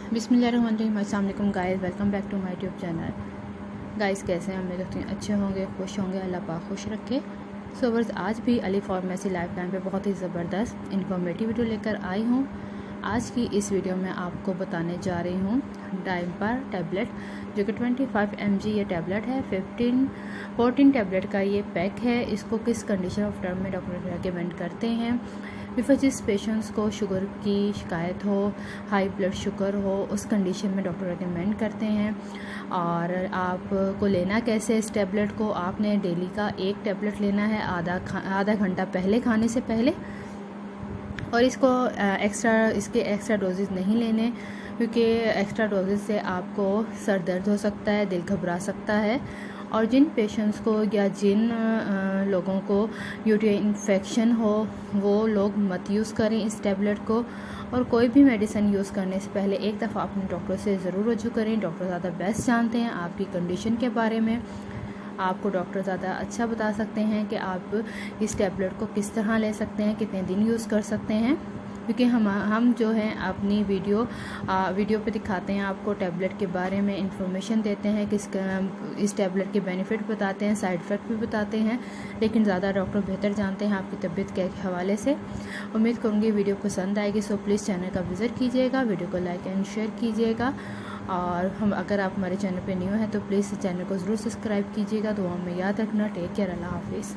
बिस्मिल्लाहिर्रहमानिर्रहीम। अस्सलाम वालेकुम guys, welcome back to my YouTube channel. Guys कैसे हैं? उम्मीद करती हूँ अच्छे होंगे, खुश होंगे, अल्लाह पाक खुश रखे। सो बस आज भी अली फार्मेसी लाइफ लाइन पे बहुत ही ज़बरदस्त इन्फॉर्मेटिव वीडियो लेकर आई हूँ। आज की इस वीडियो में आपको बताने जा रही हूँ डाइपर टैबलेट, जो कि 25 mg ये टैबलेट है। 14 टैबलेट का ये पैक है। इसको किस कंडीशन ऑफ टर्म में डॉक्टर रिकमेंड करते हैं। बिफोर जिस पेशेंट्स को शुगर की शिकायत हो, हाई ब्लड शुगर हो, उस कंडीशन में डॉक्टर रिकमेंड करते हैं। और आपको लेना कैसे इस टैबलेट को, आपने डेली का एक टैबलेट लेना है आधा घंटा पहले खाने से पहले। और इसको इसके एक्स्ट्रा डोजेज़ नहीं लेने, क्योंकि एक्स्ट्रा डोजेज़ से आपको सर दर्द हो सकता है, दिल घबरा सकता है। और जिन पेशेंट्स को या जिन लोगों को यूरिन इन्फेक्शन हो, वो लोग मत यूज़ करें इस टैबलेट को। और कोई भी मेडिसिन यूज़ करने से पहले एक दफ़ा अपने डॉक्टर से ज़रूर रजू करें। डॉक्टर ज़्यादा बेस्ट जानते हैं आपकी कंडीशन के बारे में। आपको डॉक्टर ज़्यादा अच्छा बता सकते हैं कि आप इस टैबलेट को किस तरह ले सकते हैं, कितने दिन यूज़ कर सकते हैं। क्योंकि हम जो हैं अपनी वीडियो पे दिखाते हैं, आपको टैबलेट के बारे में इंफॉर्मेशन देते हैं, इस टैबलेट के बेनिफिट बताते हैं, साइड इफ़ेक्ट भी बताते हैं। लेकिन ज़्यादा डॉक्टर बेहतर जानते हैं आपकी तबीयत के हवाले से। उम्मीद करूँगी वीडियो पसंद आएगी। सो प्लीज़ चैनल का विज़िट कीजिएगा, वीडियो को लाइक एंड शेयर कीजिएगा। और अगर आप हमारे चैनल पे न्यू हैं तो प्लीज़ चैनल को ज़रूर सब्सक्राइब कीजिएगा। दुआ में याद रखना। टेक केयर, अल्लाह हाफिज़।